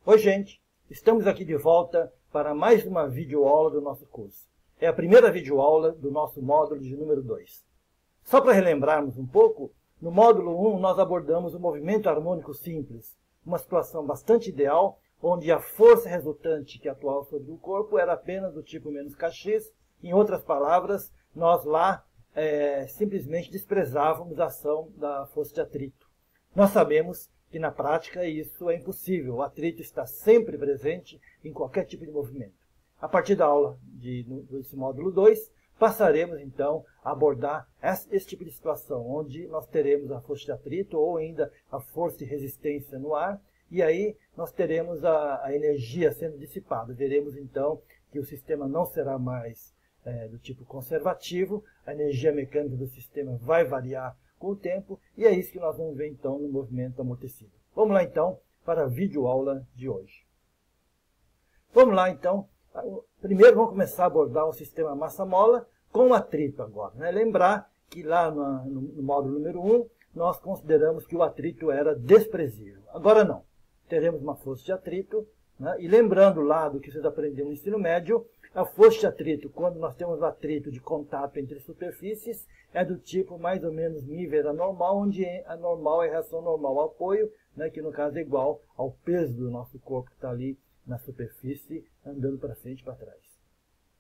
Oi, gente! Estamos aqui de volta para mais uma videoaula do nosso curso. É a primeira videoaula do nosso módulo de número 2. Só para relembrarmos um pouco, no módulo 1 nós abordamos o movimento harmônico simples, uma situação bastante ideal, onde a força resultante que atuava sobre o corpo era apenas do tipo menos kx. Em outras palavras, nós lá simplesmente desprezávamos a ação da força de atrito. Nós sabemos que na prática isso é impossível. O atrito está sempre presente em qualquer tipo de movimento. A partir da aula desse módulo 2, passaremos então a abordar esse tipo de situação, onde nós teremos a força de atrito ou ainda a força de resistência no ar, e aí nós teremos a energia sendo dissipada. Veremos então que o sistema não será mais do tipo conservativo, a energia mecânica do sistema vai variar com o tempo, e é isso que nós vamos ver então no movimento amortecido. Vamos lá então para a videoaula de hoje. Vamos lá então, primeiro vamos começar a abordar o sistema massa-mola com atrito agora, né? Lembrar que lá no módulo número 1 nós consideramos que o atrito era desprezível. Agora não, teremos uma força de atrito, né? E lembrando lá do que vocês aprenderam no ensino médio, a força de atrito, quando nós temos o atrito de contato entre superfícies, é do tipo mais ou menos μ vezes a normal, onde a normal é a reação normal ao apoio, né, que no caso é igual ao peso do nosso corpo que está ali na superfície, andando para frente e para trás.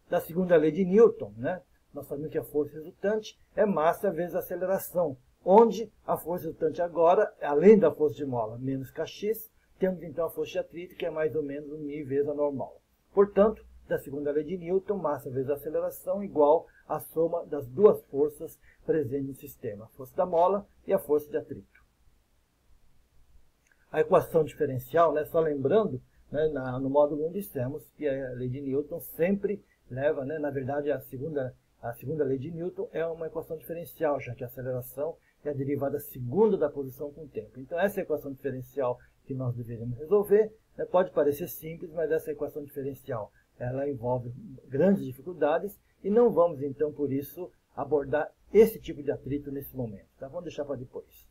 Da segunda lei de Newton, né, nós sabemos que a força resultante é massa vezes aceleração, onde a força resultante agora, além da força de mola menos kx, temos então a força de atrito, que é mais ou menos μ vezes a normal. Portanto, da segunda lei de Newton, massa vezes aceleração igual à soma das duas forças presentes no sistema, a força da mola e a força de atrito. A equação diferencial, né, só lembrando, né, no módulo 1 dissemos que a lei de Newton sempre leva, né, na verdade a segunda lei de Newton é uma equação diferencial, já que a aceleração é a derivada segunda da posição com o tempo. Então essa equação diferencial que nós deveríamos resolver, né, pode parecer simples, mas essa equação diferencial ela envolve grandes dificuldades e não vamos, então, por isso, abordar esse tipo de atrito nesse momento. Tá? Vamos deixar para depois.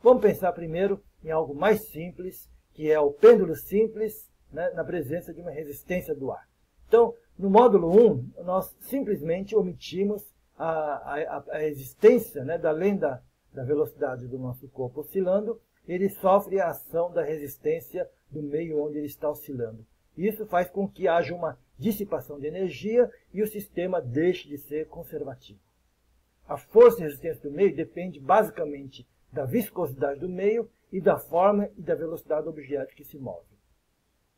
Vamos pensar primeiro em algo mais simples, que é o pêndulo simples, né, na presença de uma resistência do ar. Então, no módulo 1, nós simplesmente omitimos a resistência, né, além da velocidade do nosso corpo oscilando, ele sofre a ação da resistência do meio onde ele está oscilando. Isso faz com que haja uma dissipação de energia e o sistema deixe de ser conservativo. A força e resistência do meio depende basicamente da viscosidade do meio e da forma e da velocidade do objeto que se move.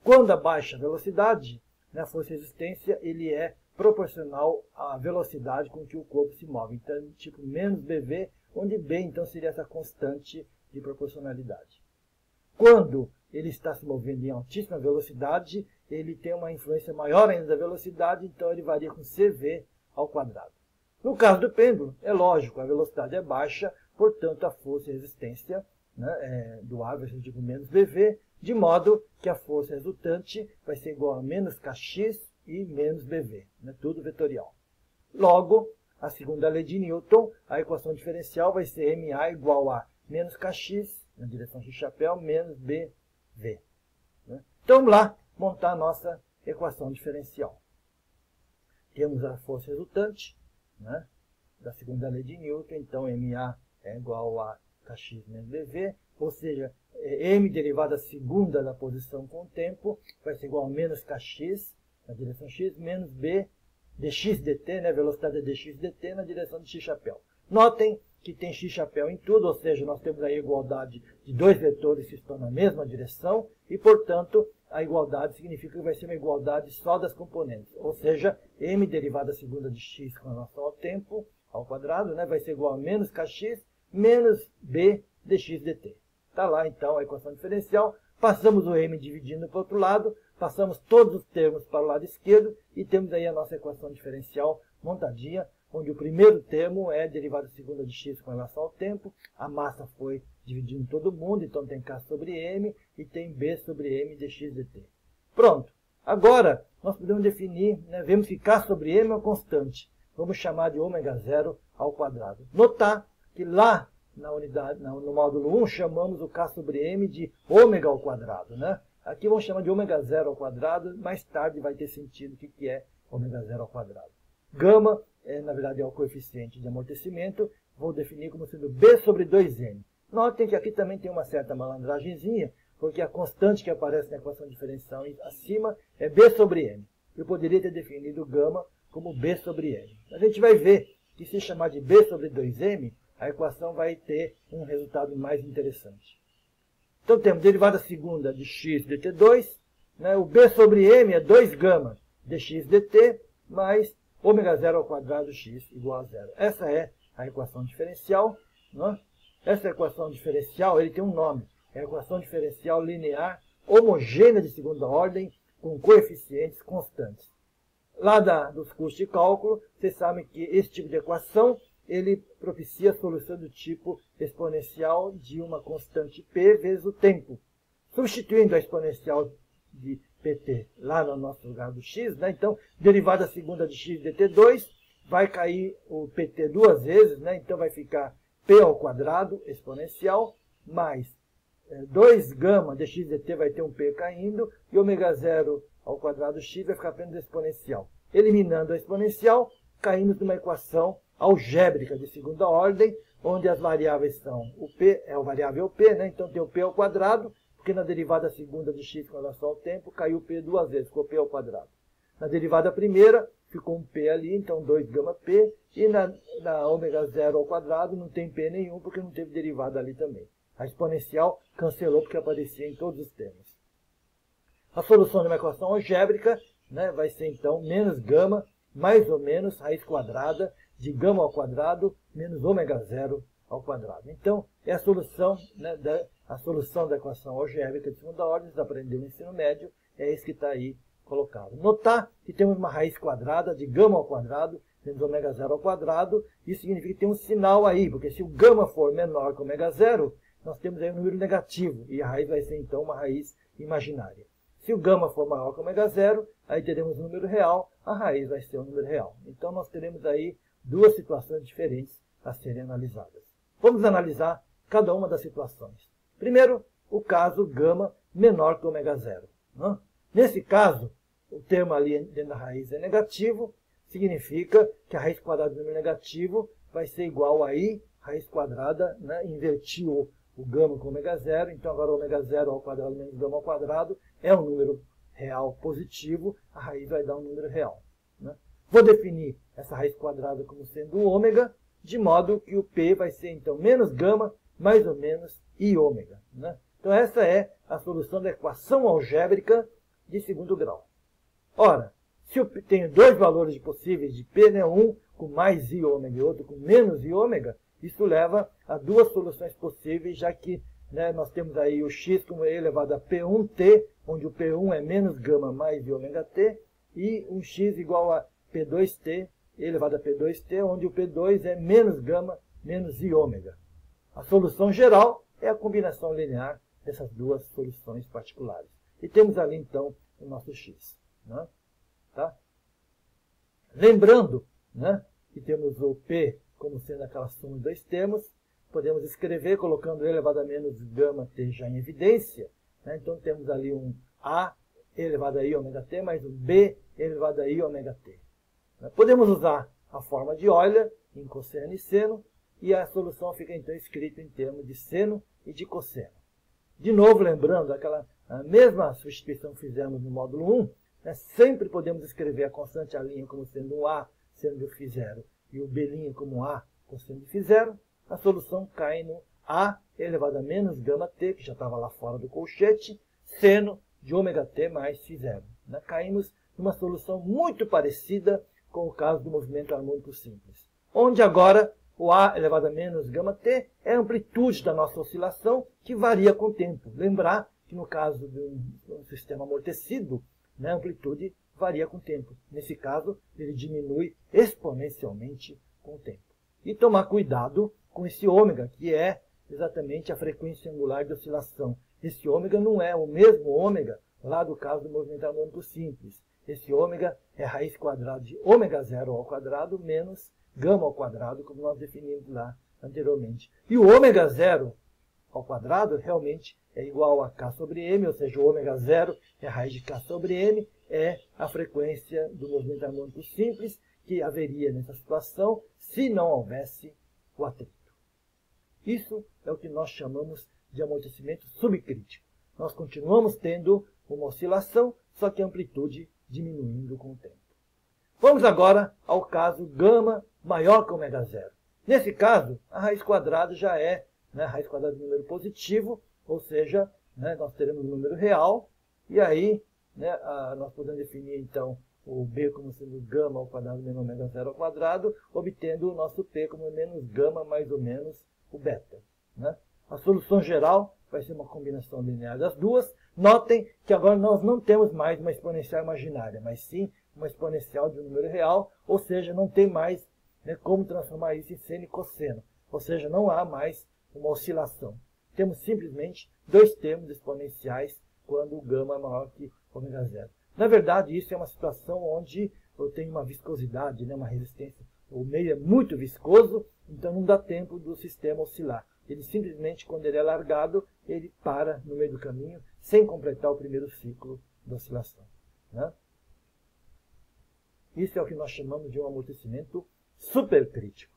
Quando a baixa velocidade, né, a força e resistência, ele é proporcional à velocidade com que o corpo se move. Então, tipo menos BV, onde B então seria essa constante de proporcionalidade. Quando ele está se movendo em altíssima velocidade, ele tem uma influência maior ainda da velocidade, então ele varia com CV ao quadrado. No caso do pêndulo, é lógico, a velocidade é baixa, portanto a força e resistência, né, do ar vai ser tipo menos BV, de modo que a força resultante vai ser igual a menos kx e menos BV, né, tudo vetorial. Logo, a segunda lei de Newton, a equação diferencial vai ser MA igual a menos kx, na direção x-chapéu, menos BV. Né? Então vamos lá montar a nossa equação diferencial. Temos a força resultante, né, da segunda lei de Newton, então MA é igual a kx menos BV, ou seja, M derivada segunda da posição com o tempo vai ser igual a menos kx na direção x, menos B dx dt, né, velocidade é dx dt na direção de x-chapéu. Notem que tem x-chapéu em tudo, ou seja, nós temos aí a igualdade de dois vetores que estão na mesma direção e, portanto, a igualdade significa que vai ser uma igualdade só das componentes, ou seja, m derivada segunda de x com relação ao tempo, ao quadrado, né, vai ser igual a menos kx menos b dx dt. Está lá, então, a equação diferencial, passamos o m dividindo para o outro lado, passamos todos os termos para o lado esquerdo e temos aí a nossa equação diferencial montadinha, onde o primeiro termo é derivada segunda de x com relação ao tempo, a massa foi dividida em todo mundo, então tem k sobre m e tem b sobre m dx dt. Pronto. Agora, nós podemos definir, né, vemos que k sobre m é uma constante. Vamos chamar de ômega zero ao quadrado. Notar que lá na unidade, no módulo 1, chamamos o k sobre m de ômega ao quadrado, né? Aqui vamos chamar de ômega zero ao quadrado, mais tarde vai ter sentido o que é ômega zero ao quadrado. Gama, na verdade, é o coeficiente de amortecimento, vou definir como sendo B sobre 2N. Notem que aqui também tem uma certa malandragenzinha, porque a constante que aparece na equação diferencial acima é B sobre N. Eu poderia ter definido gama como B sobre N. A gente vai ver que se chamar de B sobre 2M, a equação vai ter um resultado mais interessante. Então temos derivada segunda de x dt2, né? O B sobre M é 2 gama dx dt, mais ômega zero ao quadrado x igual a zero. Essa é a equação diferencial. Né? Essa equação diferencial ele tem um nome. É a equação diferencial linear homogênea de segunda ordem com coeficientes constantes. Lá dos cursos de cálculo, vocês sabem que esse tipo de equação ele propicia a solução do tipo exponencial de uma constante p vezes o tempo. Substituindo a exponencial de pt lá no nosso lugar do x, né? Então, derivada segunda de x dt2, vai cair o pt duas vezes, né? Então vai ficar p ao quadrado exponencial, mais 2 gama dx dt vai ter um p caindo, e ômega zero ao quadrado x vai ficar apenas exponencial. Eliminando a exponencial, caímos numa equação algébrica de segunda ordem, onde as variáveis são o p, é o variável p, né? Então tem o p ao quadrado, porque na derivada segunda de x com relação ao tempo, caiu o p duas vezes, ficou p ao quadrado. Na derivada primeira, ficou um p ali, então 2 gama p, e na ômega zero ao quadrado não tem p nenhum, porque não teve derivada ali também. A exponencial cancelou porque aparecia em todos os termos. A solução de uma equação algébrica, né, vai ser então menos gama, mais ou menos raiz quadrada de gama ao quadrado menos ômega zero ao quadrado. Então, é a solução, né, da equação algébrica de segunda ordem, vocês aprenderam no ensino médio, é esse que está aí colocado. Notar que temos uma raiz quadrada de gama ao quadrado menos ômega zero ao quadrado, isso significa que tem um sinal aí, porque se o gama for menor que ômega zero, nós temos aí um número negativo, e a raiz vai ser então uma raiz imaginária. Se o gama for maior que ômega zero, aí teremos um número real, a raiz vai ser um número real. Então nós teremos aí duas situações diferentes a serem analisadas. Vamos analisar cada uma das situações. Primeiro, o caso gama menor que ômega zero. Né? Nesse caso, o termo ali dentro da raiz é negativo, significa que a raiz quadrada do número negativo vai ser igual a i, raiz quadrada, né? Invertiu o gama com ômega zero, então agora ômega zero ao quadrado menos gama ao quadrado é um número real positivo, a raiz vai dar um número real. Né? Vou definir essa raiz quadrada como sendo o ômega, de modo que o p vai ser então menos gama, mais ou menos i ômega. Né? Então essa é a solução da equação algébrica de segundo grau. Ora, se eu tenho dois valores possíveis de p, né, um com mais i ômega e outro com menos i ômega, isso leva a duas soluções possíveis, já que, né, nós temos aí o x como e elevado a p1t, onde o p1 é menos gama mais i ômega t, e um x igual a p2t elevado a p2t, onde o p2 é menos gama menos i ômega. A solução geral é a combinação linear dessas duas soluções particulares. E temos ali, então, o nosso x. Né? Tá? Lembrando, né, que temos o p como sendo aquela soma de dois termos, podemos escrever colocando e elevado a menos gama t já em evidência. Né? Então temos ali um a elevado a i ômega t mais um b elevado a i ômega t. Podemos usar a forma de Euler em cosseno e seno, e a solução fica então escrita em termos de seno e de cosseno. De novo, lembrando a mesma substituição que fizemos no módulo 1, né, sempre podemos escrever a constante A' como sendo um A seno de φ0 e o B' como A cosseno de φ0. A solução cai no A elevado a menos gama t, que já estava lá fora do colchete, seno de ômega t mais φ0. Né? Caímos numa solução muito parecida com o caso do movimento harmônico simples, onde agora o A elevado a menos gama t é a amplitude da nossa oscilação, que varia com o tempo. Lembrar que no caso de um sistema amortecido, né, a amplitude varia com o tempo. Nesse caso, ele diminui exponencialmente com o tempo. E tomar cuidado com esse ômega, que é exatamente a frequência angular de oscilação. Esse ômega não é o mesmo ômega lá do caso do movimento harmônico simples. Esse ômega é raiz quadrada de ômega zero ao quadrado menos gama ao quadrado, como nós definimos lá anteriormente. E o ômega zero ao quadrado realmente é igual a k sobre m, ou seja, o ômega zero é a raiz de k sobre m, é a frequência do movimento harmônico simples que haveria nessa situação se não houvesse o atrito. Isso é o que nós chamamos de amortecimento subcrítico. Nós continuamos tendo uma oscilação, só que a amplitude diminuindo com o tempo. Vamos agora ao caso γ maior que ômega zero. Nesse caso, a raiz quadrada já é a raiz quadrada do número positivo, ou seja, nós teremos um número real, e aí nós podemos definir então o b como sendo γ ao quadrado menos ômega zero ao quadrado, obtendo o nosso p como menos γ mais ou menos o beta. A solução geral vai ser uma combinação linear das duas. Notem que agora nós não temos mais uma exponencial imaginária, mas sim uma exponencial de um número real, ou seja, não tem mais como transformar isso em seno e cosseno, ou seja, não há mais uma oscilação. Temos simplesmente dois termos exponenciais quando o γ é maior que ômega zero. Na verdade, isso é uma situação onde eu tenho uma viscosidade, uma resistência. O meio é muito viscoso, então não dá tempo do sistema oscilar. Ele simplesmente, quando ele é largado, ele para no meio do caminho, sem completar o primeiro ciclo da oscilação. Isso é o que nós chamamos de um amortecimento supercrítico.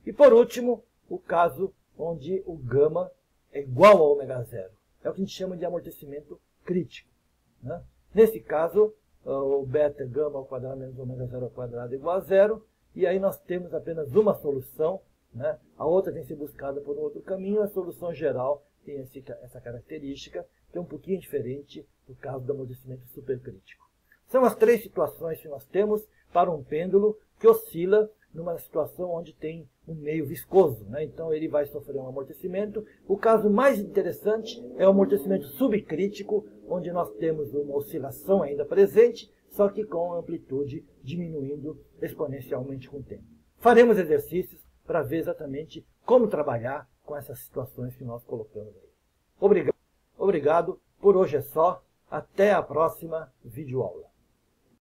E por último, o caso onde o γ é igual a ômega zero. É o que a gente chama de amortecimento crítico. Nesse caso, o beta é γ ao quadrado menos ômega zero ao quadrado é igual a zero, e aí nós temos apenas uma solução, a outra tem que ser buscada por um outro caminho, a solução geral tem essa característica, que é um pouquinho diferente do caso do amortecimento supercrítico. São as três situações que nós temos para um pêndulo que oscila numa situação onde tem um meio viscoso. Então ele vai sofrer um amortecimento. O caso mais interessante é o amortecimento subcrítico, onde nós temos uma oscilação ainda presente, só que com a amplitude diminuindo exponencialmente com o tempo. Faremos exercícios para ver exatamente como trabalhar com essas situações que nós colocamos aí. Obrigado. Por hoje é só. Até a próxima videoaula.